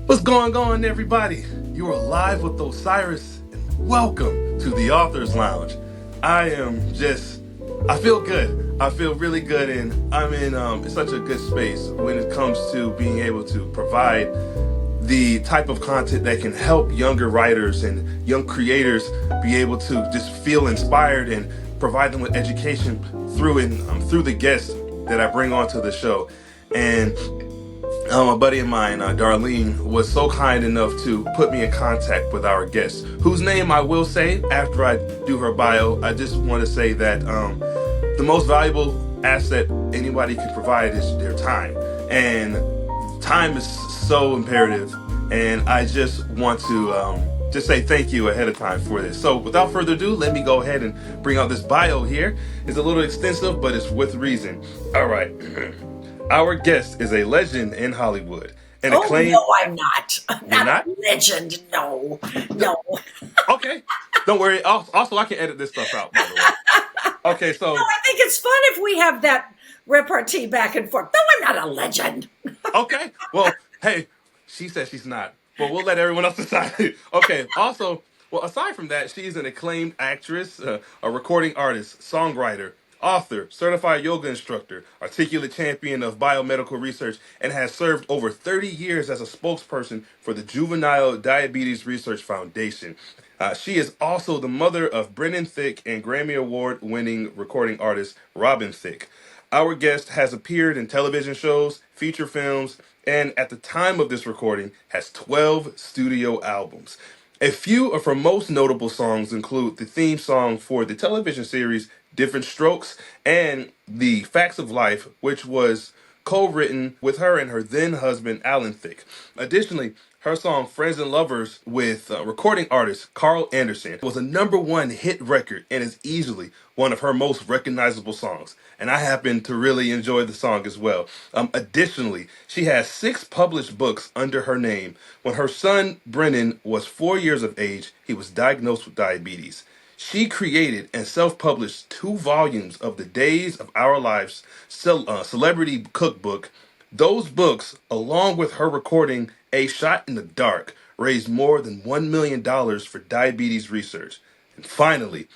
What's going on, everybody? You are live with Osiris, and welcome to the Author's Lounge. I feel good. I feel really good, and I'm in such a good space when it comes to being able to provide the type of content that can help younger writers and young creators be able to just feel inspired and provide them with education through the guests that I bring onto the show. And a buddy of mine, Darlene, was so kind enough to put me in contact with our guest, whose name I will say after I do her bio. I just want to say that the most valuable asset anybody can provide is their time. And time is so imperative. And I just want to just say thank you ahead of time for this. So without further ado, let me go ahead and bring out this bio here. It's a little extensive, but it's with reason. All right. Our guest is a legend in Hollywood. An Oh, acclaimed. no, I'm not. I'm You're not not? a legend. No, no. Okay. Don't worry. Also, I can edit this stuff out, by the way. Okay, No, so, I think it's fun if we have that repartee back and forth. No, I'm not a legend. okay. Well, hey, she says she's not, but we'll let everyone else decide. Okay. Also, well, aside from that, she's an acclaimed actress, a recording artist, songwriter, author, certified yoga instructor, articulate champion of biomedical research, and has served over 30 years as a spokesperson for the Juvenile Diabetes Research Foundation. She is also the mother of Brennan Thicke and Grammy Award winning recording artist Robin Thicke. Our guest has appeared in television shows, feature films, and at the time of this recording has 12 studio albums. A few of her most notable songs include the theme song for the television series Different Strokes and The Facts of Life, which was co-written with her and her then husband Alan Thicke. Additionally, her song Friends and Lovers with recording artist Carl Anderson was a number one hit record and is easily one of her most recognizable songs. And I happen to really enjoy the song as well. Additionally, she has 6 published books under her name. When her son Brennan was 4 years of age, he was diagnosed with diabetes. She created and self published 2 volumes of the Days of Our Lives celebrity cookbook. Those books, along with her recording A Shot in the Dark, raised more than $1 million dollars for diabetes research. And finally,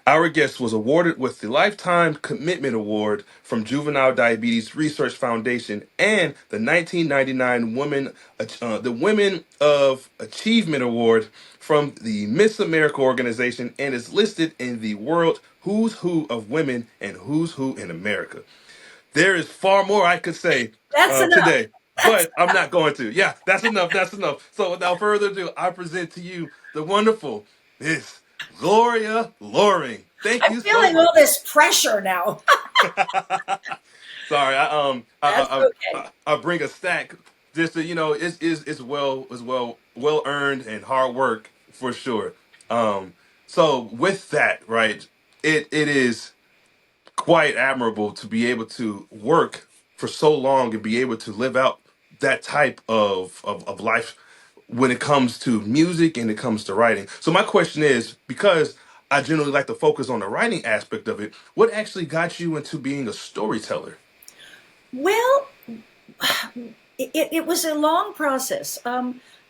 our guest was awarded with the Lifetime Commitment Award from Juvenile Diabetes Research Foundation and the 1999 Women of Achievement Award from the Miss America organization and is listed in the World Who's Who of Women and Who's Who in America. There is far more I could say That's enough. today, but I'm not going to. Yeah, that's enough. That's enough. So without further ado, I present to you the wonderful Miss Gloria Loring. Thank I'm you so feeling all much. this pressure now. Sorry, That's okay. I bring a stack just to it's well earned and hard work for sure. So with that, right, it is quite admirable to be able to work for so long and be able to live out that type of life when it comes to music and it comes to writing. So my question is, because I generally like to focus on the writing aspect of it, what actually got you into being a storyteller? Well, it was a long process.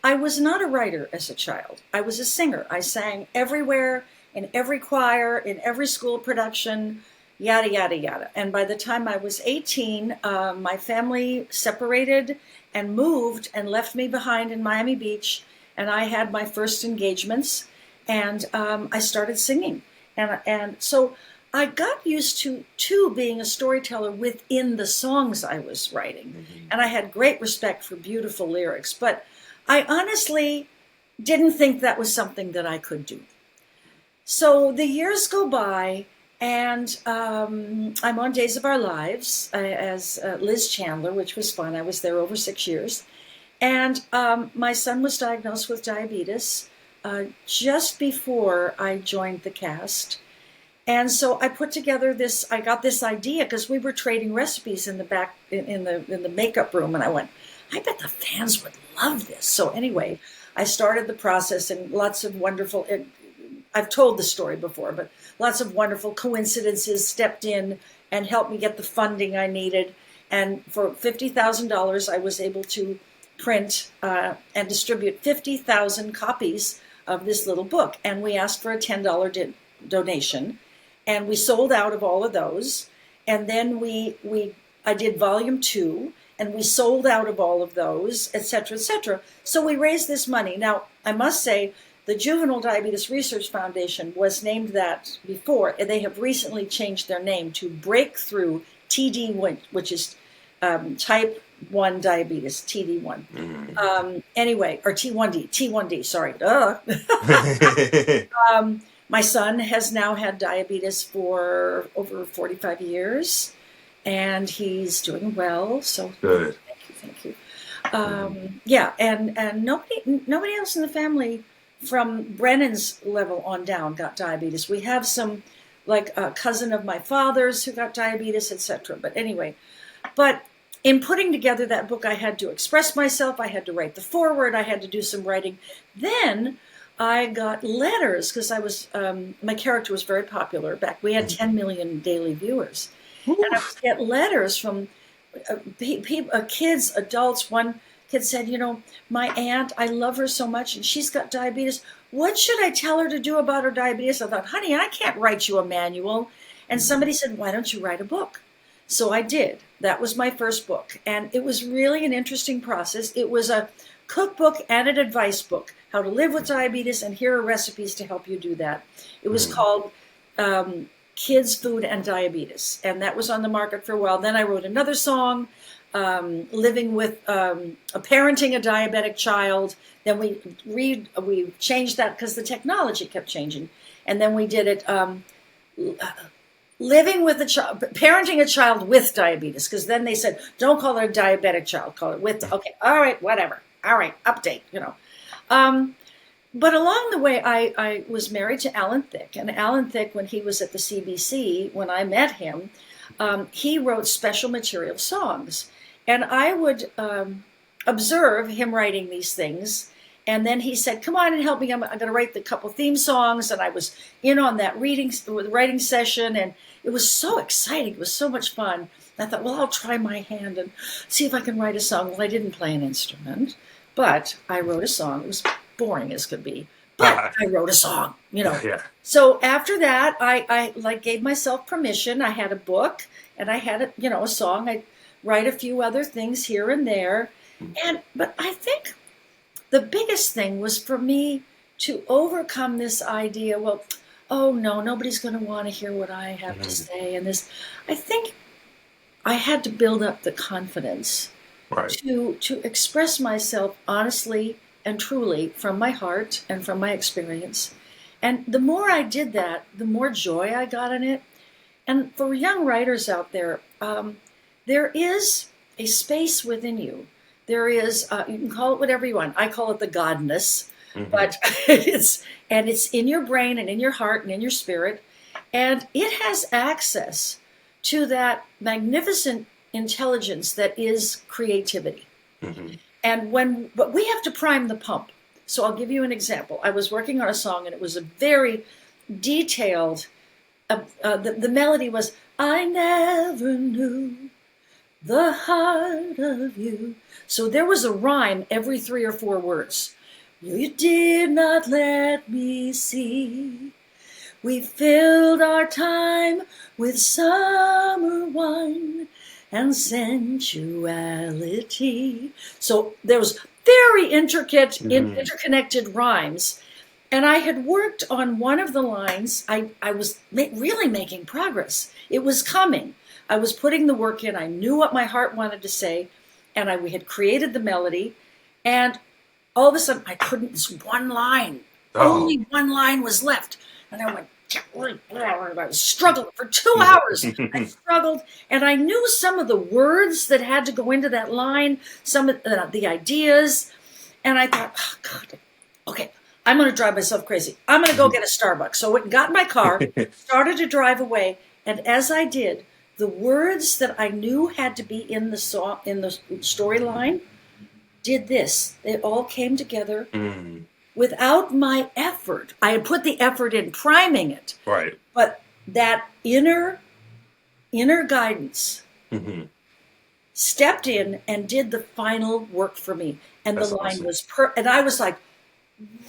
I was not a writer as a child. I was a singer. I sang everywhere, in every choir, in every school production, yada, yada, yada. And by the time I was 18, my family separated and moved and left me behind in Miami Beach. And I had my first engagements and I started singing. And so I got used to being a storyteller within the songs I was writing. Mhm. And I had great respect for beautiful lyrics. But I honestly didn't think that was something that I could do. So the years go by, and I'm on Days of Our Lives as Liz Chandler, which was fun. I was there over 6 years. And my son was diagnosed with diabetes just before I joined the cast. And so I put together this. I got this idea because we were trading recipes in the back in the makeup room, and I went, I bet the fans would love this. So anyway, I started the process, and lots of wonderful. I've told the story before, but lots of wonderful coincidences stepped in and helped me get the funding I needed. And for $50,000, I was able to print and distribute 50,000 copies of this little book. And we asked for a $10 donation, and we sold out of all of those. And then I did volume 2, and we sold out of all of those, et cetera, et cetera. So we raised this money. Now, I must say, the Juvenile Diabetes Research Foundation was named that before, and they have recently changed their name to Breakthrough TD1, which is type 1 diabetes, TD1. Anyway, or T1D, sorry. My son has now had diabetes for over 45 years, and he's doing well. So Good. Thank you. Yeah, and nobody else in the family from Brennan's level on down got diabetes. We have some, like a cousin of my father's who got diabetes, etc. But anyway, in putting together that book, I had to express myself. I had to write the foreword. I had to do some writing. Then I got letters because my character was very popular back. We had 10 million daily viewers. Oof. And I would get letters from kids, adults. One kid said, my aunt, I love her so much, and she's got diabetes. What should I tell her to do about her diabetes? I thought, honey, I can't write you a manual. And somebody said, why don't you write a book? So I did. That was my first book. And it was really an interesting process. It was a cookbook and an advice book, how to live with diabetes, and here are recipes to help you do that. It was called Kids, Food, and Diabetes. And that was on the market for a while. Then I wrote another song, living with parenting a diabetic child. Then we changed that because the technology kept changing. And then we did it living with a child, parenting a child with diabetes, because then they said, don't call it a diabetic child, call it with. Okay, all right, whatever. All right, update, But along the way, I was married to Alan Thicke. And Alan Thicke, when he was at the CBC, when I met him, he wrote special material songs. And I would observe him writing these things. And then he said, come on and help me. I'm going to write the couple theme songs. And I was in on that writing session. And it was so exciting. It was so much fun. I thought, well, I'll try my hand and see if I can write a song. Well, I didn't play an instrument, but I wrote a song. It was boring as could be. But I wrote a song, Yeah. So after that, I gave myself permission. I had a book and I had a song. I'd write a few other things here and there. But I think the biggest thing was for me to overcome this idea, well, oh no, nobody's going to want to hear what I have to say. And this, I think I had to build up the confidence to express myself honestly and truly from my heart and from my experience. And the more I did that, the more joy I got in it. And for young writers out there, there is a space within you. There is, you can call it whatever you want. I call it the godness, but it's in your brain and in your heart and in your spirit. And it has access to that magnificent intelligence that is creativity. But we have to prime the pump. So I'll give you an example. I was working on a song, and it was a very detailed, the melody was, I never knew the heart of you. So there was a rhyme every 3 or 4 words. You did not let me see. We filled our time with summer wine and sensuality. So there was very intricate, interconnected rhymes. And I had worked on one of the lines. I was really making progress. It was coming. I was putting the work in. I knew what my heart wanted to say. And we had created the melody. And all of a sudden, I couldn't, this one line. Only one line was left. And I went, I was struggling for 2 hours. I struggled, and I knew some of the words that had to go into that line, some of the ideas, and I thought, oh, God, okay, I'm going to drive myself crazy. I'm going to go get a Starbucks. So I went and got in my car, started to drive away, and as I did, the words that I knew had to be in the song, in the storyline, did this. They all came together. Without my effort. I had put the effort in priming it. Right. But that inner guidance stepped in and did the final work for me. And the That's line awesome. was and I was like,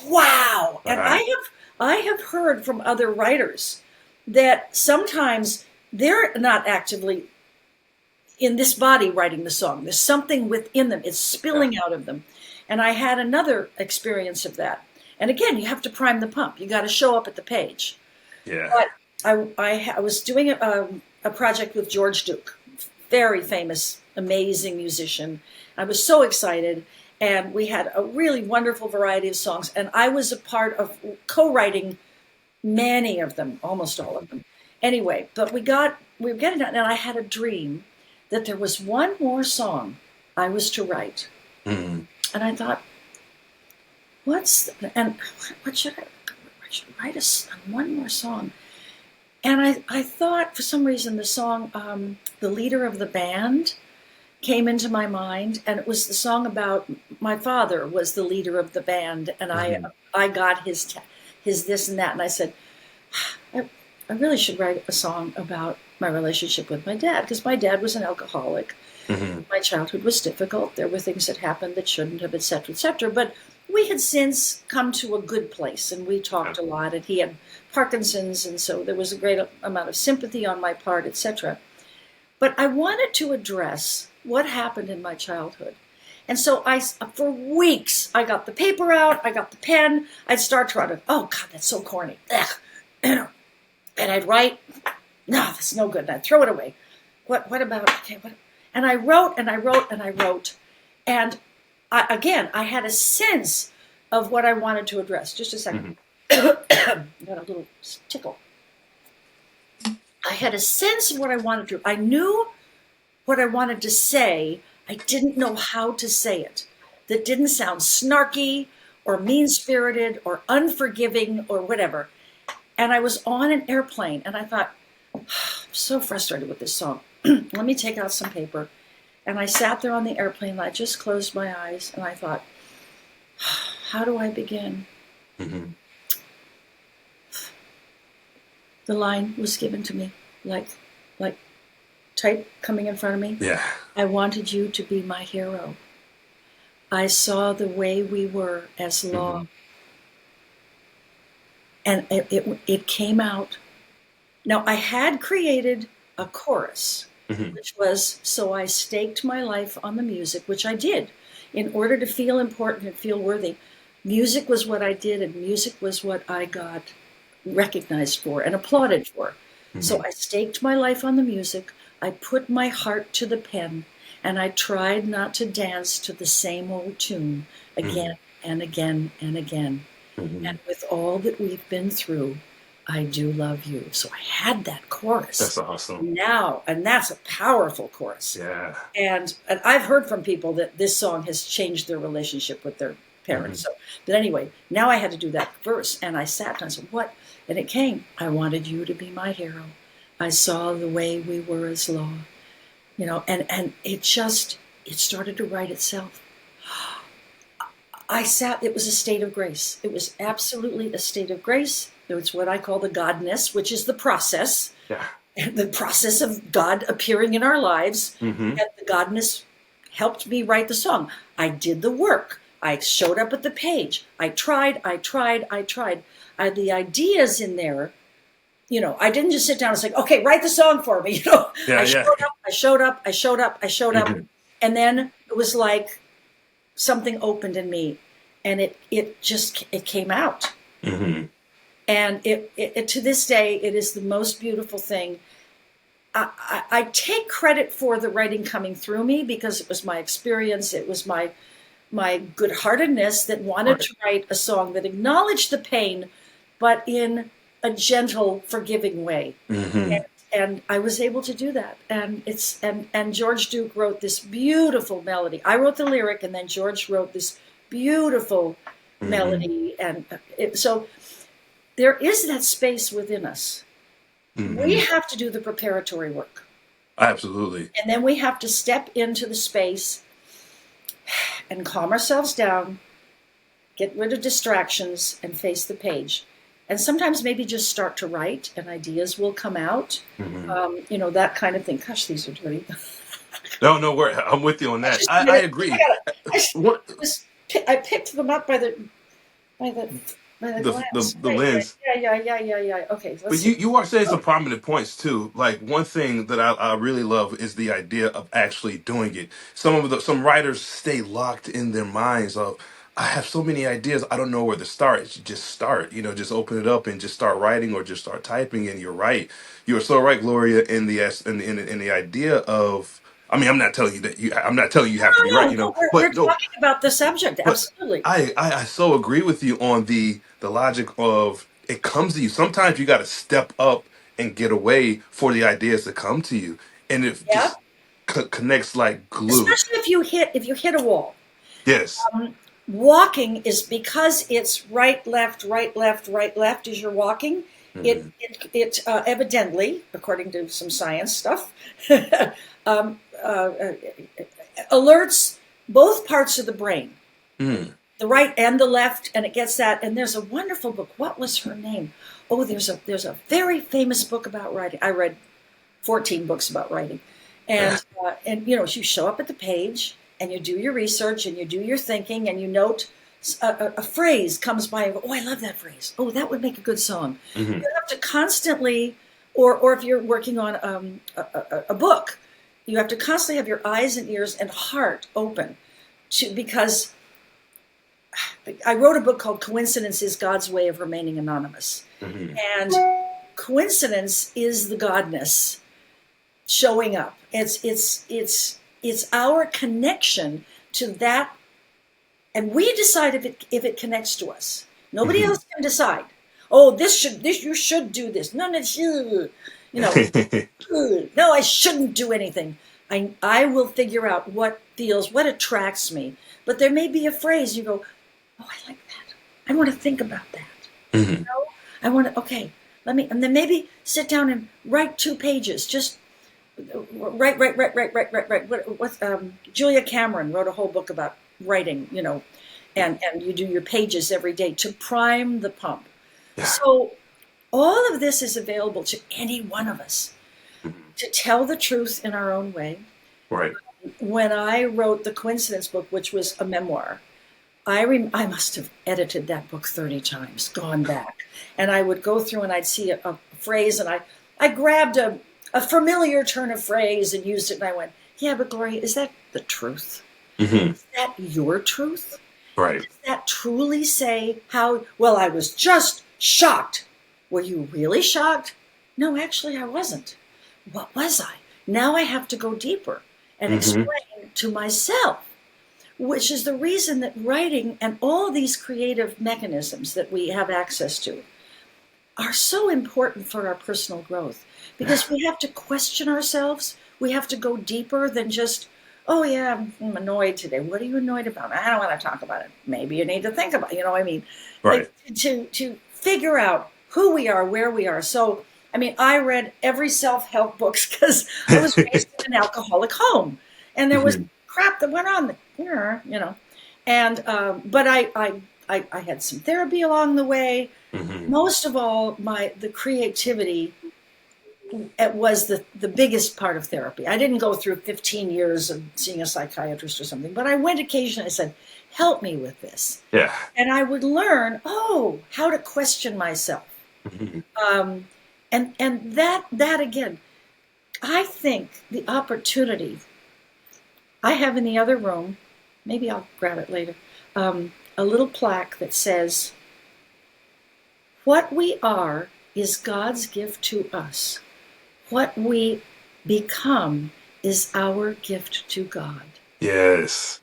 wow. And Right. I have heard from other writers that sometimes they're not actively in this body writing the song. There's something within them. It's Yeah. spilling out of them. And I had another experience of that. And again, you have to prime the pump. You got to show up at the page. Yeah. But I was doing a project with George Duke, very famous, amazing musician. I was so excited. And we had a really wonderful variety of songs. And I was a part of co-writing many of them, almost all of them. Anyway, but we were getting done, and I had a dream that there was one more song I was to write. Mm-hmm. And I thought, what should I write one more song? And I thought, for some reason, the song, The Leader of the Band, came into my mind, and it was the song about my father was the leader of the band, and I got his this and that, and I said, I really should write a song about my relationship with my dad, because my dad was an alcoholic. Mm-hmm. My childhood was difficult. There were things that happened that shouldn't have, etc., etc. But we had since come to a good place, and we talked a lot, and he had Parkinson's, and so there was a great amount of sympathy on my part, etc. But I wanted to address what happened in my childhood. And so for weeks, I got the paper out, I got the pen, I'd start trying to, oh God, that's so corny. Ugh. And I'd write, no, that's no good. And I'd throw it away. What about, okay, what? And I wrote and I wrote and I wrote. And I had a sense of what I wanted to address. Just a second. Mm-hmm. Got a little tickle. I had a sense of what I wanted to. I knew what I wanted to say. I didn't know how to say it. That didn't sound snarky or mean-spirited or unforgiving or whatever. And I was on an airplane, and I thought, I'm so frustrated with this song. Let me take out some paper. And I sat there on the airplane, and I just closed my eyes, and I thought, how do I begin? Mm-hmm. The line was given to me, like type coming in front of me. Yeah. I wanted you to be my hero. I saw the way we were as law. Mm-hmm. And it came out. Now, I had created a chorus, mm-hmm. which was, so I staked my life on the music, which I did, in order to feel important and feel worthy. Music was what I did, and music was what I got recognized for and applauded for. Mm-hmm. So I staked my life on the music. I put my heart to the pen, and I tried not to dance to the same old tune again mm-hmm. and again and again. Mm-hmm. And with all that we've been through, I do love you. So I had that chorus. That's awesome. Now, and that's a powerful chorus. Yeah. And I've heard from people that this song has changed their relationship with their parents. Mm-hmm. So, but anyway, now I had to do that verse, and I sat and I said, what? And it came. I wanted you to be my hero. I saw the way we were as law. You know, and it started to write itself. It was a state of grace. It was absolutely a state of grace. It was what I call the godness, which is the process. Yeah. The process of God appearing in our lives. Mm-hmm. And the godness helped me write the song. I did the work. I showed up at the page. I tried. The ideas in there, you know, I didn't just sit down and say, okay, write the song for me. You know, yeah, I showed up. Mm-hmm. And then it was like something opened in me, and it came out. Mm-hmm. And it to this day, it is the most beautiful thing. I take credit for the writing coming through me, because it was my experience. It was my good-heartedness that wanted to write a song that acknowledged the pain, but in a gentle, forgiving way. Mm-hmm. And I was able to do that. And George Duke wrote this beautiful melody. I wrote the lyric, and then George wrote this beautiful mm-hmm. melody. And so there is that space within us. Mm-hmm. We have to do the preparatory work. Absolutely. And then we have to step into the space and calm ourselves down, get rid of distractions, and face the page. And sometimes maybe just start to write, and ideas will come out. Mm-hmm. You know, that kind of thing. Gosh, these are dirty. No, no, I'm with you on I that. just I admitted, I agree. gotta, I s- What just, I picked them up by the, by the glass. the Right, right. lens. Yeah. Okay, let's But see. you are saying Oh, some prominent points too. Like one thing that I really love is the idea of actually doing it. Some writers stay locked in their minds of I have so many ideas, I don't know where to start. You should just start, just open it up and just start writing or just start typing. And you're right, you are so right, Gloria, in the idea of. I mean, I'm not telling you that I'm not telling you have to be right, no, we're but no, talking about the subject. but Absolutely. I so agree with you on the logic of it comes to you. Sometimes you got to step up and get away for the ideas to come to you, and it Yeah. just connects like glue. Especially if you hit a wall. Yes. Walking is because it's right, left, right, left, right, left as you're walking. Hmm. Evidently, according to some science stuff, um, alerts both parts of the brain, Mm. the right and the left, and it gets that. And there's a wonderful book. What was her name? Oh, there's a very famous book about writing. I read 14 books about writing, and you show up at the page and you do your research and you do your thinking and you note a phrase comes by and go, oh, I love that phrase. Oh, that would make a good song. Hmm. You have to constantly, or if you're working on a book, you have to constantly have your eyes and ears and heart open because I wrote a book called Coincidence is God's Way of Remaining Anonymous. Hmm. And coincidence is the godness showing up. It's our connection to that, and we decide if it connects to us. Nobody Hmm. else can decide. Oh, this you should do this. No, no, you know, no, I shouldn't do anything. I will figure out what attracts me. But there may be a phrase you go, oh, I like that. I want to think about that. Hmm. I want to. Okay, and then maybe sit down and write 2 pages. Just right. Julia Cameron wrote a whole book about writing, and you do your pages every day to prime the pump. Yeah. So all of this is available to any one of us Mhm. to tell the truth in our own way. Right. When I wrote the Coincidence book, which was a memoir, I must have edited that book 30 times, gone back, and I would go through and I'd see a phrase, and I grabbed a familiar turn of phrase and used it, and I went, yeah, but Gloria, is that the truth? Hmm. Is that your truth? Right. Does that truly say how? Well, I was just shocked. Were you really shocked? No, actually, I wasn't. What was I? Now I have to go deeper and Hmm. explain to myself, which is the reason that writing and all these creative mechanisms that we have access to are so important for our personal growth because we have to question ourselves. We have to go deeper than just, oh, yeah, I'm annoyed today. What are you annoyed about? I don't want to talk about it. Maybe you need to think about it. You know what I mean? Like Right. to figure out who we are, where we are. So, I mean, I read every self-help books because I was raised in an alcoholic home and there was Hmm. crap that went on there. And, but I had some therapy along the way. Hmm. Most of all, the creativity, it was the biggest part of therapy. I didn't go through 15 years of seeing a psychiatrist or something, but I went occasionally. I said, help me with this. Yeah. And I would learn, how to question myself. Hmm. Um, and that again, I think the opportunity I have in the other room, maybe I'll grab it later, a little plaque that says, what we are is God's gift to us. What we become is our gift to God. Yes.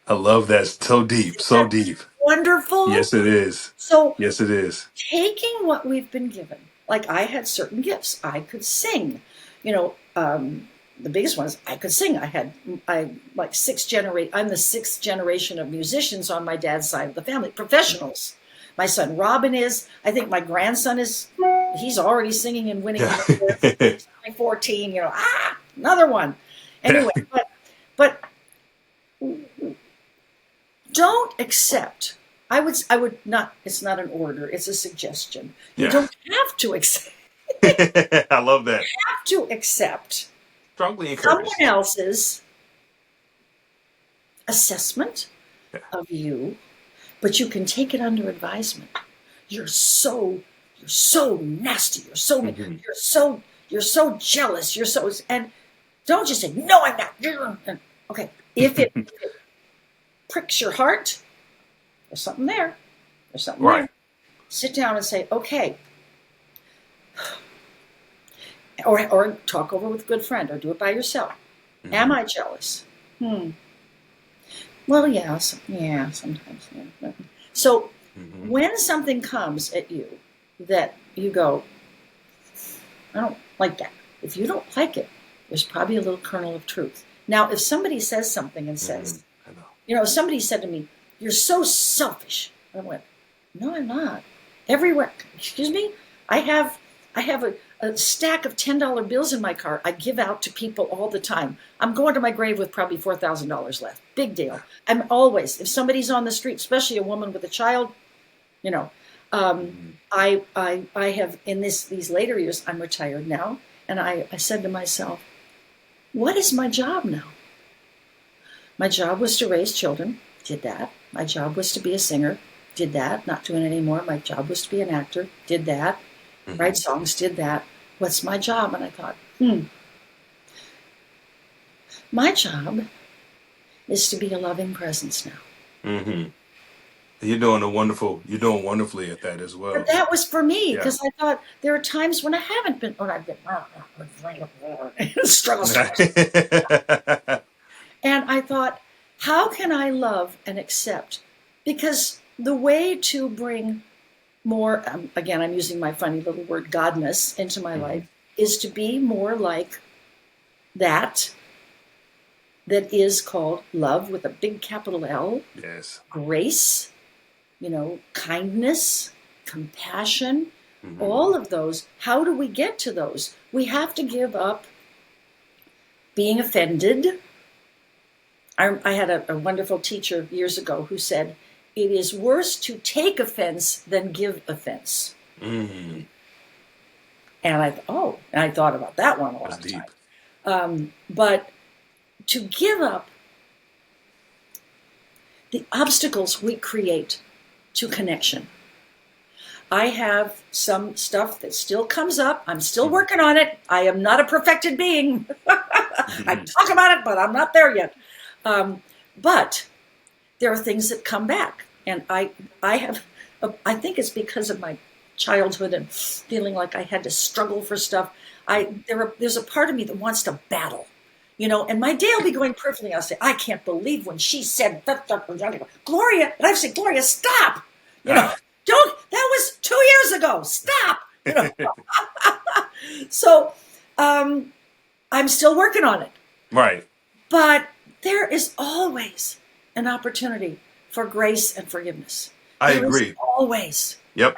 I love that. So deep. Isn't So that deep. wonderful? Yes, it is. So, Yes, it is. taking what we've been given, like I had certain gifts. I could sing. The biggest one is I could sing. I like I'm the sixth generation of musicians on my dad's side of the family, professionals. My son Robin is. I think my grandson is. He's already singing and winning Yeah. awards. He's only 14. Another one. Yeah. Anyway, but don't accept. I would not. It's not an order. It's a suggestion. You Yeah. don't have to accept. I love that. Have to accept Strongly someone encouraged. else's assessment Yeah. of you, but you can take it under advisement. You're so nasty. You're so mean. Hmm. You're so jealous. You're so, and don't just say no. I'm not. Okay, if it pricks your heart, there's something there. There's something Right. there. Sit down and say, okay, or talk over with a good friend, or do it by yourself. Am I jealous? Well, yeah, sometimes. Yeah. So Hmm. when something comes at you that you go, I don't like that. If you don't like it, there's probably a little kernel of truth. Now, if somebody says something and Hmm. says, I know. somebody said to me, "You're so selfish," I went, "No, I'm not." Everywhere, excuse me, I have a stack of $10 bills in my car. I give out to people all the time. I'm going to my grave with probably $4,000 left. Big deal. I'm always, if somebody's on the street, especially a woman with a child, you know, Hmm. I have in these later years. I'm retired now, and I said to myself, "What is my job now?" My job was to raise children. Did that. My job was to be a singer. Did that. Not doing it anymore. My job was to be an actor. Did that. Write Hmm. songs. Did that. What's my job? And I thought, my job is to be a loving presence now. Hmm. You're doing wonderfully at that as But well. that was for me Yeah. because I thought there are times when I haven't been, when I've been struggle. And I thought, how can I love and accept? Because the way to bring more, again, I'm using my funny little word, godness, into my Hmm. life, is to be more like that is called love with a big capital L, Yes. grace, kindness, compassion, Hmm. all of those. How do we get to those? We have to give up being offended. I had a wonderful teacher years ago who said, it is worse to take offense than give offense. Hmm. And I thought about that one a That's lot of deep. times. But to give up the obstacles we create to connection. I have some stuff that still comes up. I'm still Hmm. working on it. I am not a perfected being. I Hmm. talk about it, but I'm not there yet. But there are things that come back, and I have. I think it's because of my childhood and feeling like I had to struggle for stuff. There's a part of me that wants to battle, and my day will be going perfectly. I'll say, I can't believe when she said that, Gloria, and I say, Gloria, stop. You know, Ah. don't. That was 2 years ago. Stop. So I'm still working on it. Right. But there is always an opportunity for grace and forgiveness. I There is agree. always. Yep.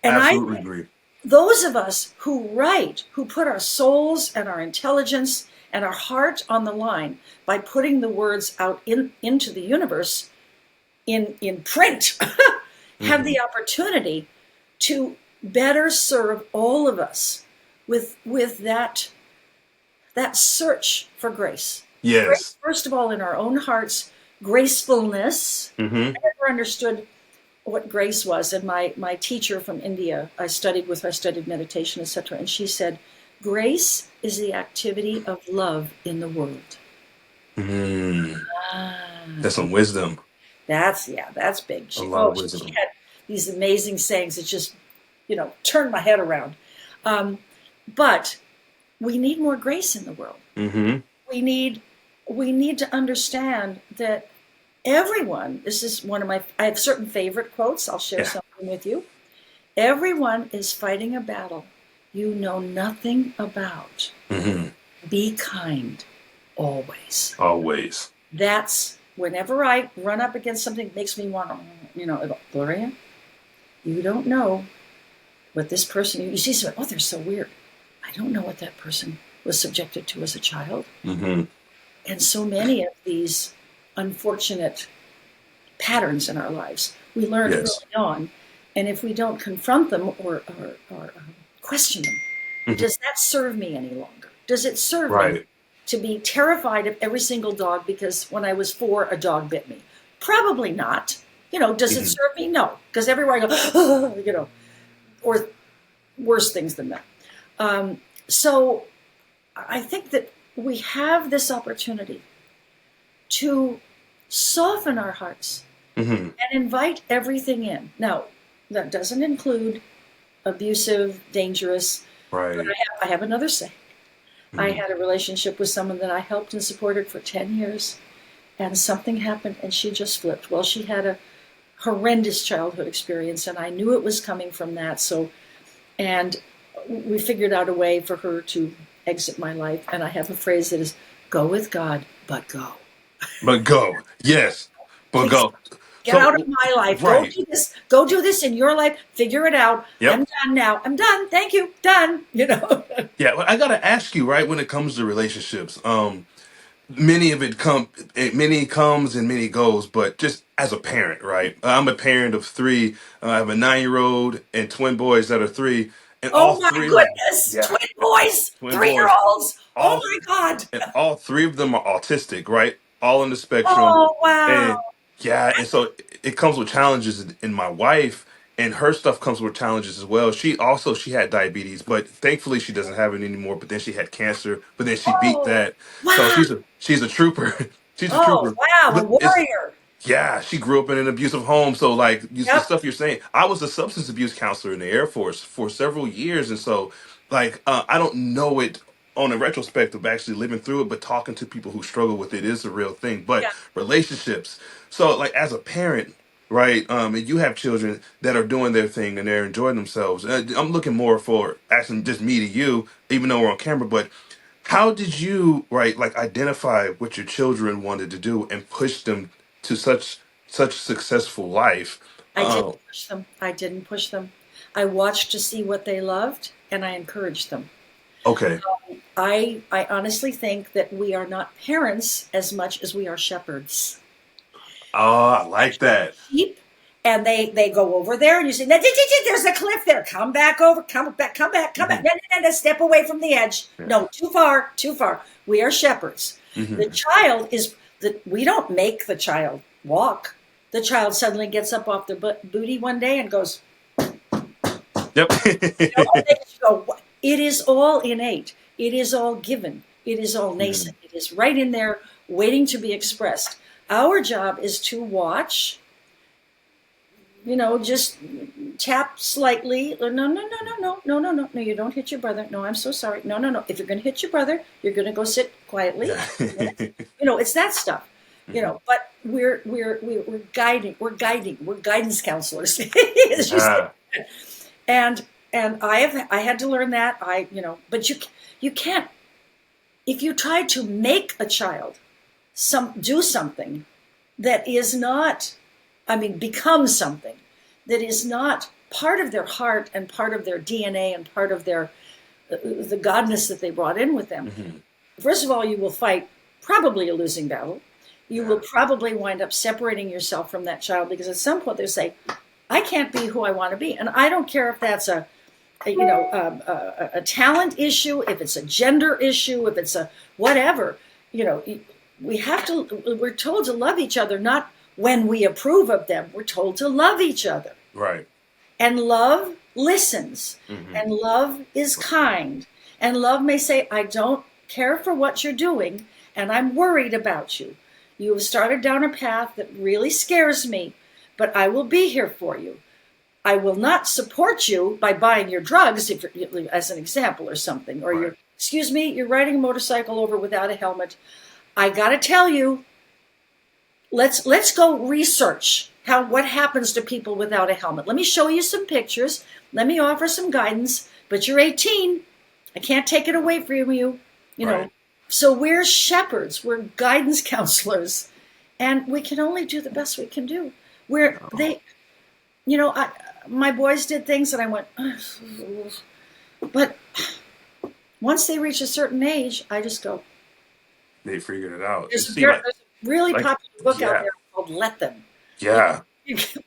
And I Absolutely think agree. those of us who write, who put our souls and our intelligence and our heart on the line by putting the words out into the universe in print, have Hmm. the opportunity to better serve all of us with that search for grace. Grace, Yes. first of all, in our own hearts, gracefulness. Hmm. I never understood what grace was. And my teacher from India, I studied meditation, etc. And she said, grace is the activity of love in the world. Hmm. That's Ah, some wisdom. that's big. A She lot of she wisdom. had these amazing sayings that just turned my head around. Um, but we need more grace in the world. Hmm. We need to understand that everyone, this is one of I have certain favorite quotes. I'll share Yeah. something with you. Everyone is fighting a battle you know nothing about. Hmm. Be kind always. Always. That's whenever I run up against something that makes me want to, Gloria, you don't know what this person, you see something, they're so weird. I don't know what that person was subjected to as a child. Hmm. And so many of these unfortunate patterns in our lives we learned Yes. early on. And if we don't confront them or question them, Hmm. does that serve me any longer? Does it serve me? Right. to be terrified of every single dog because when I was 4, a dog bit me. Probably not. Does it Hmm. serve me? No, because everywhere I go, or worse things than that. So I think that we have this opportunity to soften our hearts Hmm. and invite everything in. Now, that doesn't include abusive, dangerous, but Right. I have another say. I Hmm. had a relationship with someone that I helped and supported for 10 years, and something happened and she just flipped. Well, she had a horrendous childhood experience, and I knew it was coming from that. And we figured out a way for her to exit my life. And I have a phrase that is go with God, but go. But go. Yes. But Please go. get out of So, my life. Go right. do this. Go do this in your life. Figure it out. Yep. I'm done now. I'm done. Thank you. Done. Yeah. Well, I gotta ask you, right, when it comes to relationships, many of many comes and many goes, but just as a parent, right? I'm a parent of three. I have a 9-year-old and twin boys that are 3, and all Oh my three of goodness. yeah, Twin boys, twin boys. 3-year-olds. Oh All my God. and all 3 of them are autistic, right? All on the spectrum, Oh wow. and yeah, and so it comes with challenges. In my wife, and her stuff comes with challenges as well. She had diabetes, but thankfully she doesn't have it anymore. But then she had cancer, but then she beat Oh that. So wow. she's a trooper. She's a Oh trooper. wow. A But it's warrior. yeah, she grew up in an abusive home. So like the Yep. stuff you're saying, I was a substance abuse counselor in the Air Force for several years, and so like I don't know it on a retrospect of actually living through it, but talking to people who struggle with it is a real thing. But Yeah. relationships. So like as a parent, right? And you have children that are doing their thing and they're enjoying themselves. I'm looking more for asking just me to you, even though we're on camera, but how did you, right, like identify what your children wanted to do and push them to such successful life? I didn't Uh, push them. I didn't push them. I watched to see what they loved and I encouraged them. okay. I honestly think that we are not parents as much as we are shepherds. Oh, I like that. Sheep, and they go over there, and you say, "There's a cliff there. Come back over. Come back. Come back. Come back. Hmm. No, no, no, no, step away from the edge. Yeah. No, too far. Too far. We are shepherds. The Hmm. child is that we don't make the child walk. The child suddenly gets up off their booty one day and goes, Yep. they just go, it is all innate. It is all given. It is all Hmm. nascent. It is right in there waiting to be expressed. Our job is to watch, just tap slightly. No, no, no, no, no, no, no, no, no, you don't hit your brother. No, I'm so sorry. No, no, no. If you're going to hit your brother, you're going to go sit quietly. Yeah. It's that stuff. Hmm. But we're guiding, we're guidance counselors, as you say. Yeah. And I had to learn that. But you can't, if you try to make a child do something that is not, become something that is not part of their heart and part of their DNA and part of the godness that they brought in with them. Hmm. First of all, you will fight probably a losing battle. You will Yeah. probably wind up separating yourself from that child because at some point they'll say, I can't be who I want to be. And I don't care if that's a talent issue, if it's a gender issue, if it's a whatever. We're told to love each other, not when we approve of them. We're told to love each other. Right. And love listens. Hmm. And love is kind. And love may say, I don't care for what you're doing, and I'm worried about you. You have started down a path that really scares me, but I will be here for you. I will not support you by buying your drugs, as an example, or something. Or Right. excuse me, you're riding a motorcycle over without a helmet. I got to tell you, let's go research what happens to people without a helmet. Let me show you some pictures. Let me offer some guidance. But you're 18. I can't take it away from you. You know. Right. So we're shepherds. We're guidance counselors, and we can only do the best we can do. Where they, my boys did things, and I went, but once they reach a certain age, I just go. They figured it out. There's See, like, a really like, popular book out yeah, there called "Let Them." You, yeah.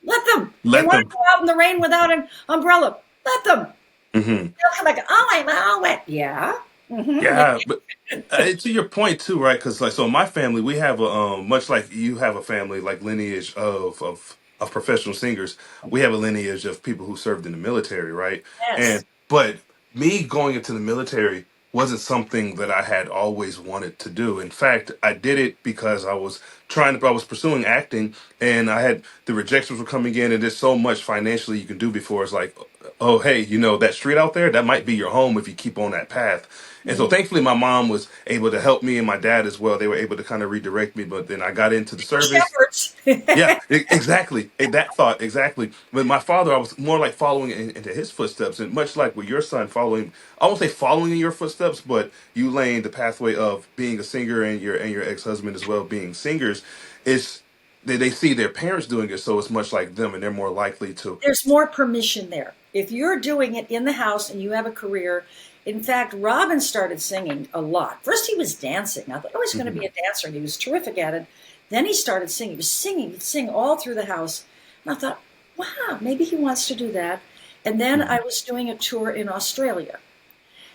let them. They Let want them. to go out in the rain without an umbrella. Let them. Hmm. They'll come back. Oh, I'm all wet. Yeah. Yeah. Yeah, but to your point too, right? Because like, so in my family, we have a much like you have a family like lineage of professional singers. We have a lineage of people who served in the military, right? Yes. And but me going into the military wasn't something that I had always wanted to do. In fact, I did it because I was pursuing acting, and I had the rejections were coming in, and there's so much financially you can do before it's like, oh hey, that street out there, that might be your home if you keep on that path. And so Mm. thankfully my mom was able to help me and my dad as well. They were able to kind of redirect me, but then I got into the service. Shepherds. Yeah, exactly. That thought, exactly. With my father, I was more like following into his footsteps, and much like with your son following, I won't say following in your footsteps, but you laying the pathway of being a singer and your ex-husband as well being singers. It's they see their parents doing it, so it's much like them, and they're more likely to. There's more permission there. If you're doing it in the house and you have a career, in fact, Robin started singing a lot. First, he was dancing. I thought, oh, he's going to Mhm, be a dancer, and he was terrific at it. Then he started singing. He was singing. He'd sing all through the house. And I thought, wow, maybe he wants to do that. And then I mhm. was doing a tour in Australia.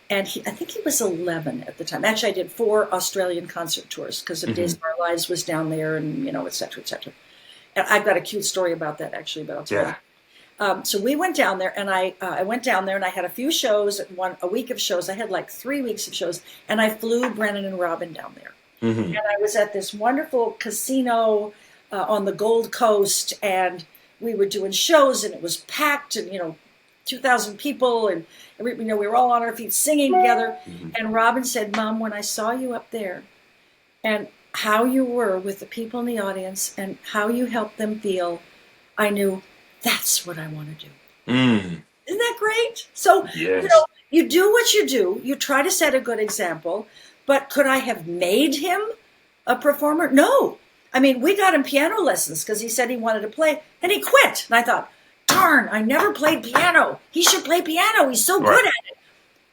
And I think he was 11 at the time. Actually, I did 4 Australian concert tours because of Days Mhm. of Our Lives was down there and, et cetera, et cetera. And I've got a cute story about that, actually, but I'll tell you. Yeah. So we went down there, and I went down there, and I had a few shows, a week of shows. I had like 3 weeks of shows, and I flew Brennan and Robin down there. Hmm. And I was at this wonderful casino on the Gold Coast, and we were doing shows, and it was packed, and 2,000 people, and we were all on our feet singing together. Hmm. And Robin said, "Mom, when I saw you up there, and how you were with the people in the audience, and how you helped them feel, I knew that's what I want to do." Mm. Isn't that great? So, Yes. you do what you do. You try to set a good example. But could I have made him a performer? No. I mean, we got him piano lessons because he said he wanted to play, and he quit. And I thought, darn, I never played piano. He should play piano. He's so Right. good at it.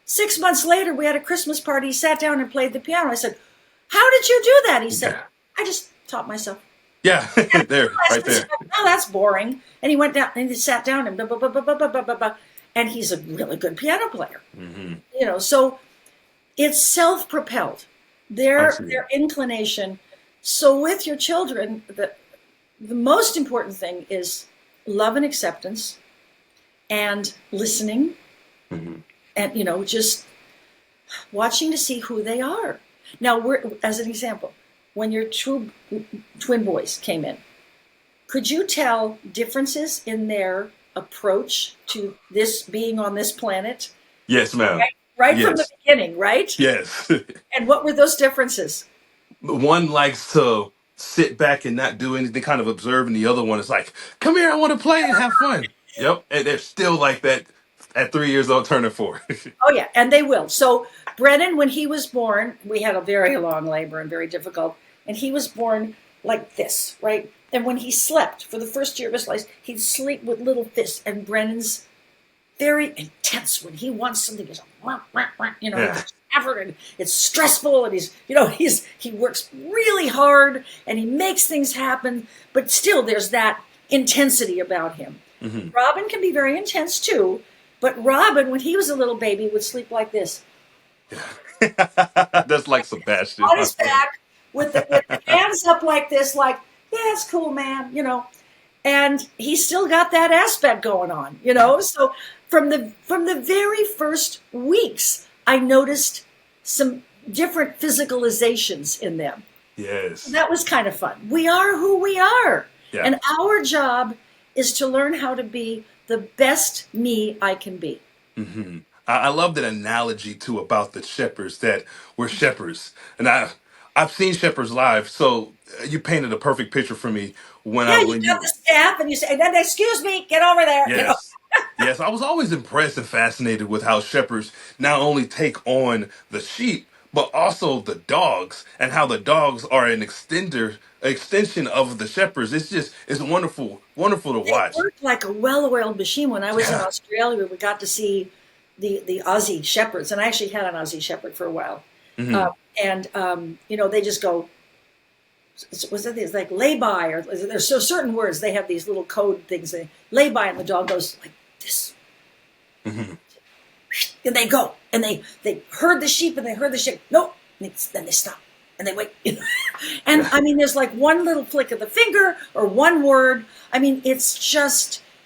6 months later, we had a Christmas party. He sat down and played the piano. I said, how did you do that? He said, Yeah. I just taught myself. Yeah. There. Right there. Oh, that's boring. And he went down and he sat down and blah, blah, blah, blah, blah, blah, blah, blah. And he's a really good piano player. Hmm. So it's self-propelled. Absolutely. Their inclination. So with your children, the most important thing is love and acceptance and listening Hmm. and just watching to see who they are. Now, as an example, when your twin boys came in, could you tell differences in their approach to this being on this planet? Yes, ma'am. Right from the Yes. beginning, right? Yes. And what were those differences? One likes to sit back and not do anything, kind of observe, and the other one is like, "Come here, I want to play and have fun." Yep, and they're still like that at 3 years old, turning four. Oh, yeah, and they will. So Brennan, when he was born, we had a very long labor and very difficult, and he was born like this, right? And when he slept for the first year of his life, he'd sleep with little fists. And Brennan's very intense when he wants something. He's like, wah, wah, wah, Yeah. he's effort, and it's stressful, and he works really hard, and he makes things happen. But still, there's that intensity about him. Hmm. Robin can be very intense too, but Robin, when he was a little baby, would sleep like this That's like Sebastian, on my his son. back with the hands up like this, like, yeah, it's cool, man. And he's still got that aspect going on. So from the very first weeks, I noticed some different physicalizations in them. Yes. That was kind of fun. We are who we are. Yeah. And our job is to learn how to be the best me I can be. Hmm. I love that analogy too about the shepherds that we're shepherds, and I've seen shepherds live. So you painted a perfect picture for me Yeah, you when got you. the staff and you say, then excuse me, get over there. Yes. Yes, I was always impressed and fascinated with how shepherds not only take on the sheep, but also the dogs, and how the dogs are an extension of the shepherds. It's wonderful, wonderful to They watch. worked like a well-oiled machine. When I was in Yeah. Australia, we got to see the Aussie shepherds, and I actually had an Aussie shepherd for a while. Hmm. And they just go, was it like lay by, or there's so certain words, they have these little code things. They lay by, and the dog goes like this. Hmm. and they go, and they herd the sheep, and they herd the sheep. No, then they stop, and they wait. And I mean, there's like one little flick of the finger or one word. I mean, it's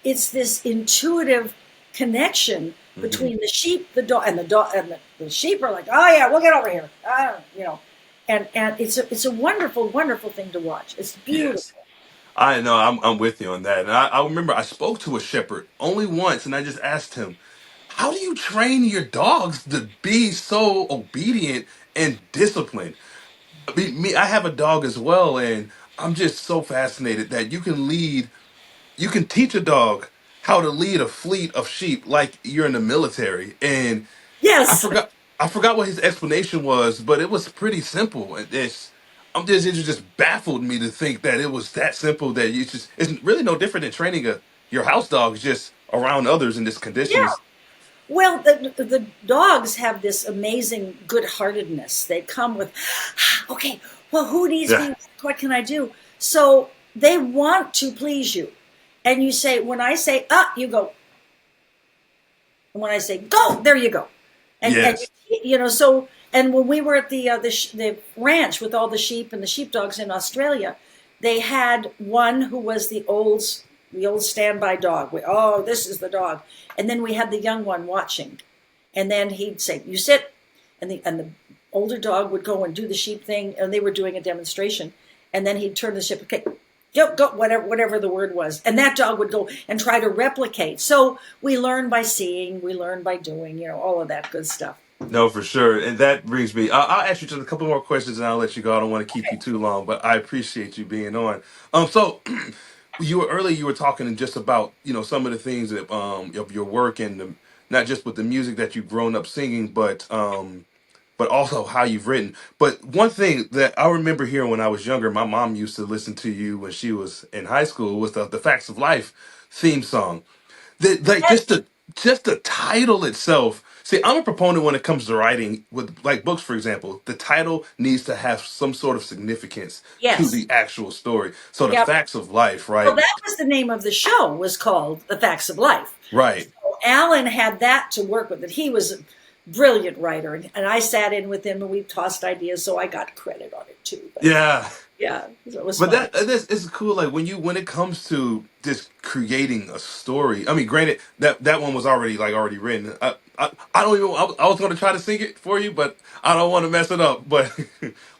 this intuitive connection between the sheep, the dog, and the sheep are like, oh yeah, we'll get over here, and it's a wonderful, wonderful thing to watch. It's beautiful. Yes. I know, I'm with you on that. And I remember I spoke to a shepherd only once, and I just asked him, "How do you train your dogs to be so obedient and disciplined?" I have a dog as well, and I'm just so fascinated that you can teach a dog how to lead a fleet of sheep like you're in the military. And I Yes. forgot I forgot what his explanation was, but it was pretty simple. And it just baffled me to think that it was that simple that it's really no different than training your house dog just around others in this Yeah. conditions. Well, the dogs have this amazing good-heartedness. They come with, okay, well, who needs Yeah. me? What can I do? So they want to please you. And you say, when I say up, you go. And when I say go, there you go. And Yes. so, and when we were at the ranch with all the sheep and the sheepdogs in Australia, they had one who was the old standby dog. Oh, this is the dog. And then we had the young one watching. And then he'd say, you sit. And the older dog would go and do the sheep thing. And they were doing a demonstration. And then he'd turn the sheep, okay, go, whatever the word was. And that dog would go and try to replicate. So we learn by seeing, we learn by doing, all of that good stuff. No, for sure. And that brings me, I'll ask you just a couple more questions and I'll let you go. I don't want to keep you Okay. too long, but I appreciate you being on. So you were talking just about, some of the things that, of your work and not just with the music that you've grown up singing, but also how you've written. But one thing that I remember hearing when I was younger, my mom used to listen to you when she was in high school, was the Facts of Life theme song. Like just the title itself. See, I'm a proponent when it comes to writing with like books, for example. The title needs to have some sort of significance to Yes. the actual story. So the Yep. facts of life, Well, right? that was the name of the show, was called The Facts of Life. Right. So Alan had that to work with. And he was a brilliant writer. And I sat in with him and we tossed ideas. So I got credit on it too. But Yeah. yeah, so it was But fun. this is cool. Like when it comes to just creating a story. I mean, granted that one was already written. I don't even. I was going to try to sing it for you, but I don't want to mess it up. But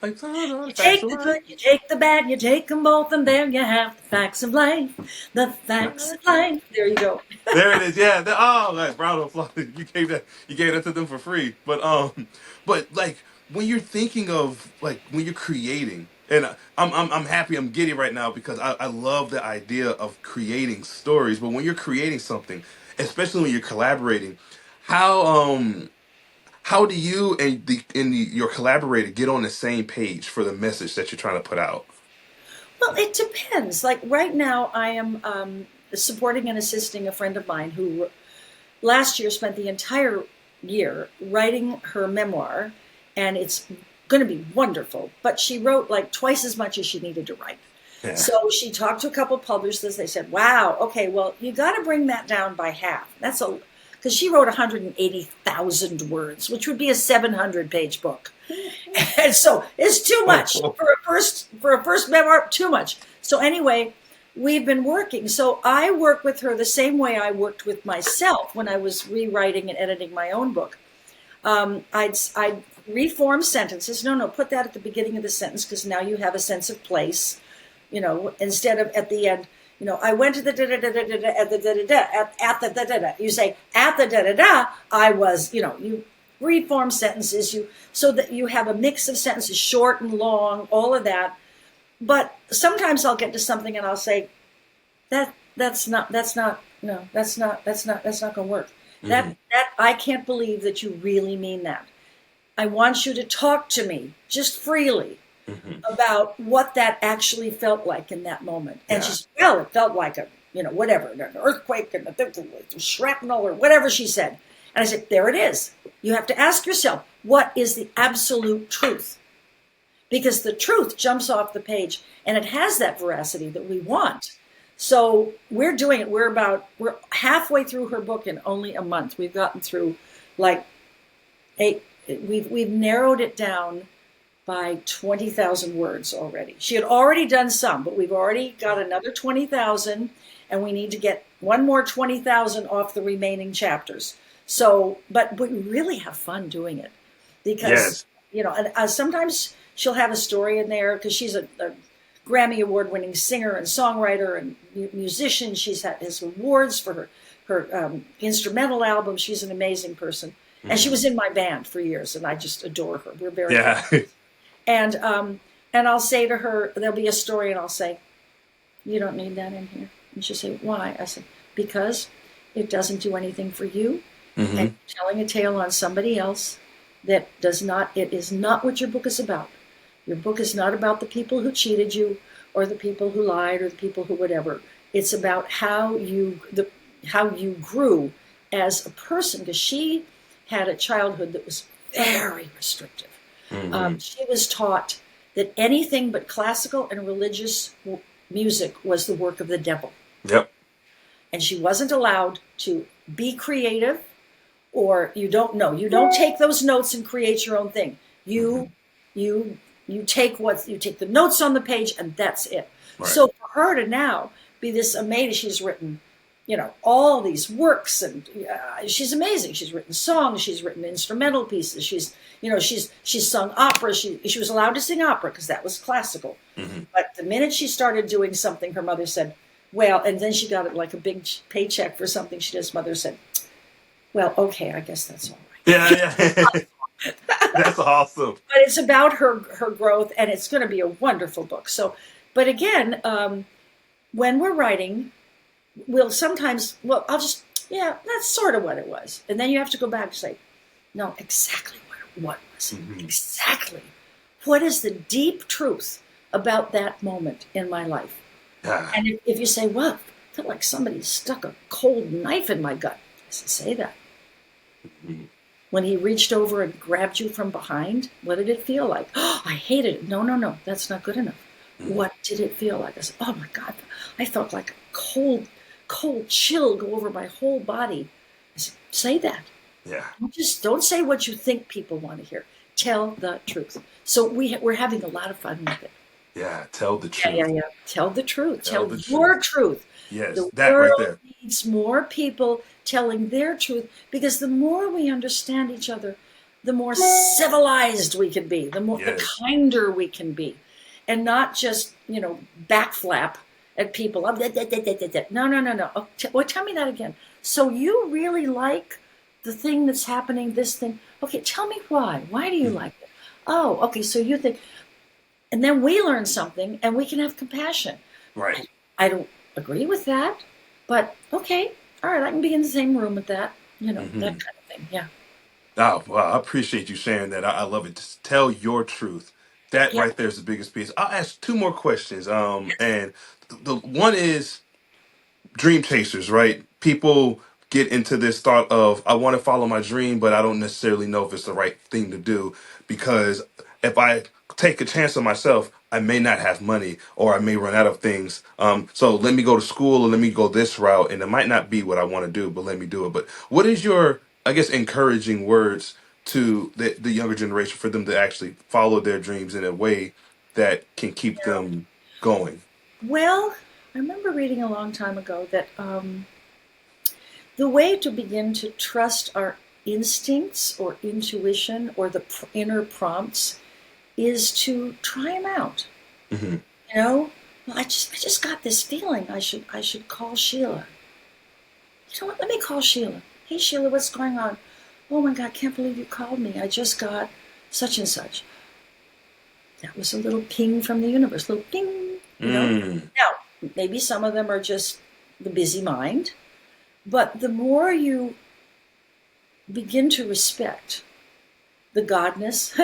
like You facts take of the life. good, you take the bad, you take them both, and there you have the facts of life. The facts of life. There you go. There it is. Yeah. Oh, like Brown and Fly. You gave that to them for free. But like when you're thinking of like when you're creating, and I'm happy. I'm giddy right now because I love the idea of creating stories. But when you're creating something, especially when you're collaborating, how how do you your collaborator get on the same page for the message that you're trying to put out? Well, it depends. Like right now, I am supporting and assisting a friend of mine who last year spent the entire year writing her memoir, and it's going to be wonderful. But she wrote like twice as much as she needed to write. Yeah. So she talked to a couple of publishers. They said, "Wow, okay, well, you got to bring that down by half." That's a because she wrote 180,000 words, which would be a 700-page book, and so it's too much for a first memoir. Too much. So anyway, we've been working. So I work with her the same way I worked with myself when I was rewriting and editing my own book. I'd reform sentences. No, put that at the beginning of the sentence because now you have a sense of place. Instead of at the end. I went to the da da da da da at the da da da at the da da da. You say at the da da da. I was. You reform sentences. So that you have a mix of sentences, short and long, all of that. But sometimes I'll get to something and I'll say that's not no that's not going to work. Hmm. That I can't believe that you really mean that. I want you to talk to me just freely Hmm. about what that actually felt like in that moment. And she Yeah. said, well, it felt like whatever, an earthquake and a shrapnel or whatever she said. And I said, there it is. You have to ask yourself, what is the absolute truth? Because the truth jumps off the page and it has that veracity that we want. So we're doing it. We're halfway through her book in only a month. We've gotten through like We've narrowed it down by 20,000 words already. She had already done some, but we've already got another 20,000, and we need to get one more 20,000 off the remaining chapters. So, but we really have fun doing it because, Yes. and sometimes she'll have a story in there because she's a Grammy Award-winning singer and songwriter and musician. She's has awards for her instrumental album. She's an amazing person. And she was in my band for years, and I just adore her. We're very Yeah. close. And I'll say to her, there'll be a story, and I'll say, "You don't need that in here." And she'll say, "Why?" I said, "Because it doesn't do anything for you, and you're telling a tale on somebody else that does not. It is not what your book is about. Your book is not about the people who cheated you, or the people who lied, or the people who whatever. It's about how you grew as a person." Because she had a childhood that was very restrictive. She was taught that anything but classical and religious music was the work of the devil. Yep. And she wasn't allowed to be creative, or you don't take those notes and create your own thing. You take the notes on the page, and that's it. Right. So for her to now be this amazing, she's written all these works, and she's amazing. She's written songs, she's written instrumental pieces. She's sung opera. She was allowed to sing opera because that was classical. But the minute she started doing something, her mother said, "Well," and then she got it like a big paycheck for something she did. His mother said, "Well, okay, I guess that's all right." Yeah. That's awesome. But it's about her growth, and it's going to be a wonderful book. So, but again, when we're writing, that's sort of what it was. And then you have to go back and say, no, exactly what was it? Exactly. What is the deep truth about that moment in my life? Yeah. And if you say, well, I felt like somebody stuck a cold knife in my gut. I said, say that. When he reached over and grabbed you from behind, what did it feel like? Oh, I hated it. No, that's not good enough. What did it feel like? I said, oh my God, I felt like a cold chill go over my whole body. I said, say that. Yeah. Don't say what you think people want to hear. Tell the truth. So we're having a lot of fun with it. Yeah. Tell the truth. Yeah. Tell the truth. Tell the your truth. Yes, The that right there. world needs more people telling their truth, because the more we understand each other, the more civilized we can be, the kinder we can be, and not just backflap at people. No. Oh, tell me that again. So you really like the thing that's happening, this thing. Okay, tell me why. Why do you like it? Oh, okay, so you think. And then we learn something, and we can have compassion. Right. I don't agree with that, but okay, all right, I can be in the same room with that, that kind of thing. Yeah. Oh, well, I appreciate you sharing that. I love it. Just tell your truth. That Yeah. right there is the biggest piece. I'll ask two more questions. And the one is dream chasers, right? People get into this thought of, I want to follow my dream, but I don't necessarily know if it's the right thing to do, because if I take a chance on myself, I may not have money, or I may run out of things. So let me go to school, or let me go this route, and it might not be what I want to do, but let me do it. But what is your, I guess, encouraging words to the younger generation for them to actually follow their dreams in a way that can keep them going? Well, I remember reading a long time ago that the way to begin to trust our instincts or intuition or the inner prompts is to try them out. Well, I just got this feeling I should call Sheila. You know what? Let me call Sheila. Hey, Sheila, what's going on? Oh my God, I can't believe you called me. I just got such and such. That was a little ping from the universe, little ping. Now, maybe some of them are just the busy mind, but the more you begin to respect the godness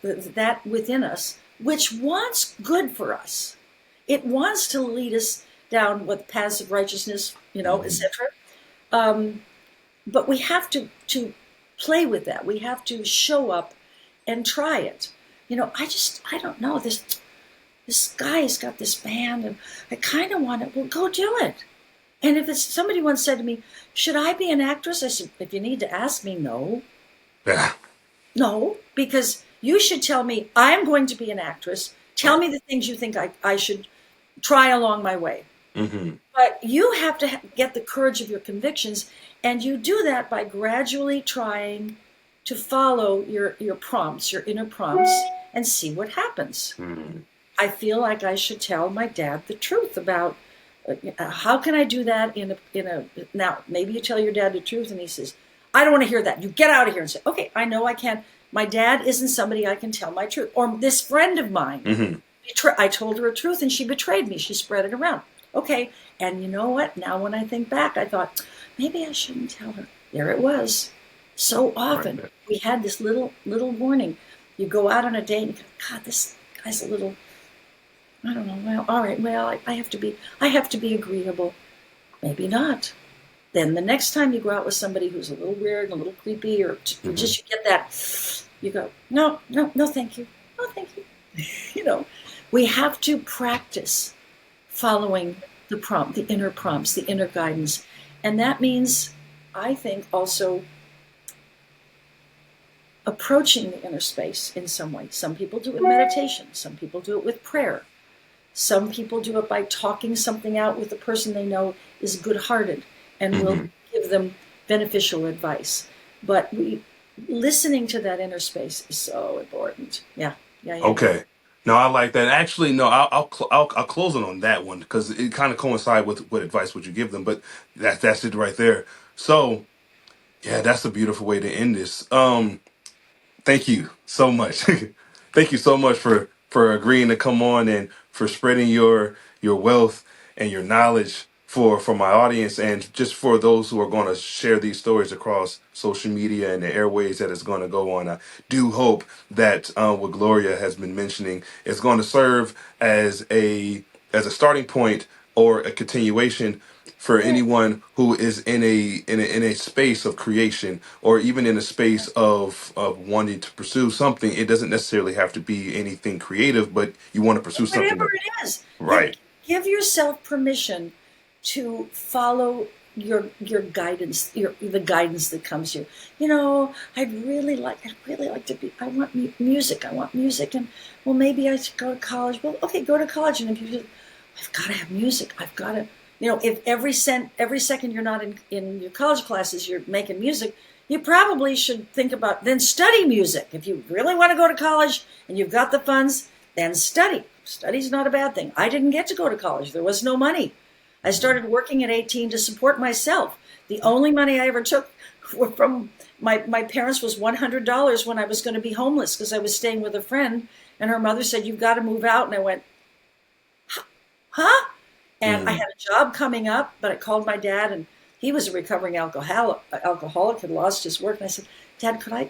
that within us, which wants good for us, it wants to lead us down with paths of righteousness, etc. But we have to play with that. We have to show up and try it. I don't know, this guy's got this band, and I kind of want it. Well, go do it. And if somebody once said to me, should I be an actress? I said, if you need to ask me, no. Yeah. No, because you should tell me, I'm going to be an actress. Tell me the things you think I should try along my way. Mm-hmm. But you have to get the courage of your convictions, and you do that by gradually trying to follow your prompts, your inner prompts, and see what happens. Mm-hmm. I feel like I should tell my dad the truth about how can I do that in a now maybe you tell your dad the truth and he says, I don't want to hear that. You get out of here. And say, okay, I know I can't. My dad isn't somebody I can tell my truth. Or this friend of mine, Mm-hmm. I told her a truth and she betrayed me. She spread it around. Okay, and you know what? Now when I think back, I thought maybe I shouldn't tell her. There it was. So often Right. we had this little warning. You go out on a date and you go, God, this guy's a little, I don't know. Well, all right. Well, I have to be agreeable. Maybe not. Then the next time you go out with somebody who's a little weird, a little creepy, or Mm-hmm. just you get that, you go, no, thank you. No, thank you. We have to practice following the prompt, the inner prompts, the inner guidance. And that means, I think, also approaching the inner space in some way. Some people do it with meditation. Some people do it with prayer. Some people do it by talking something out with the person they know is good-hearted and Mm-hmm. will give them beneficial advice. But listening to that inner space is so important. Yeah. Okay. No, I like that. Actually, no, I'll close it on that one because it kind of coincides with what advice would you give them. But that's it right there. So yeah, that's a beautiful way to end this. Thank you so much. Thank you so much for agreeing to come on and for spreading your wealth and your knowledge for my audience and just for those who are going to share these stories across social media and the airways that it's going to go on. I do hope that what Gloria has been mentioning is going to serve as a starting point or a continuation for anyone who is in a space of creation or even in a space of wanting to pursue something. It doesn't necessarily have to be anything creative, but you want to pursue something Whatever that it is, right. give yourself permission to follow your guidance, the guidance that comes to you. I'd really like to be. I want music. I want music, and well, maybe I should go to college. Well, okay, go to college, and if you, I've got to have music. I've got to. If every second you're not in your college classes, you're making music, you probably should think about then study music. If you really want to go to college and you've got the funds, then study. Study's not a bad thing. I didn't get to go to college. There was no money. I started working at 18 to support myself. The only money I ever took from my parents was $100 when I was going to be homeless because I was staying with a friend, and her mother said, "You've got to move out." And I went, huh? And I had a job coming up, but I called my dad, and he was a recovering alcoholic, had lost his work. And I said, "Dad, could I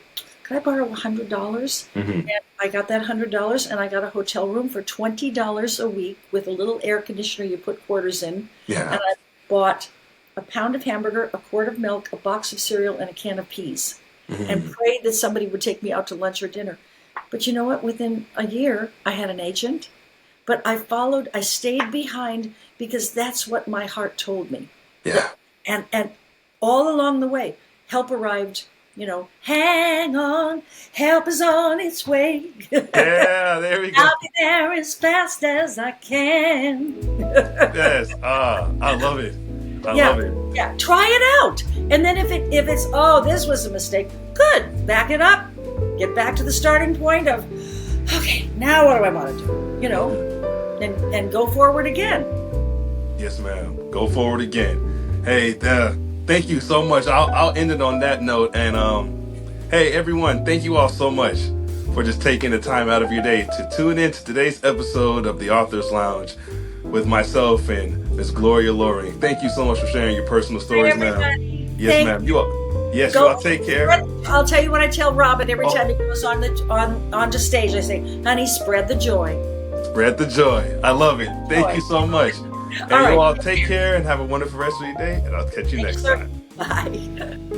borrow $100?" Mm-hmm. And I got that $100, and I got a hotel room for $20 a week with a little air conditioner you put quarters in. Yeah. And I bought a pound of hamburger, a quart of milk, a box of cereal, and a can of peas, and prayed that somebody would take me out to lunch or dinner. But you know what? Within a year, I had an agent. But I stayed behind because that's what my heart told me. Yeah. And all along the way, help arrived, hang on, help is on its way. Yeah, there we go. I'll be there as fast as I can. Yes. I love it. I love it. Yeah, try it out. And then if it's, this was a mistake, good, back it up. Get back to the starting point of, okay, now what do I want to do? And go forward again. Yes, ma'am. Go forward again. Hey, thank you so much. I'll end it on that note. And hey, everyone, thank you all so much for just taking the time out of your day to tune in to today's episode of the Author's Lounge with myself and Miss Gloria Loring. Thank you so much for sharing your personal stories, ma'am. Yes, ma'am. You all take care. I'll tell you what I tell Robin every time he goes onto stage. I say, honey, spread the joy. Spread the joy. I love it. Thank you so much. And you all take care and have a wonderful rest of your day. And I'll catch you next time. Bye.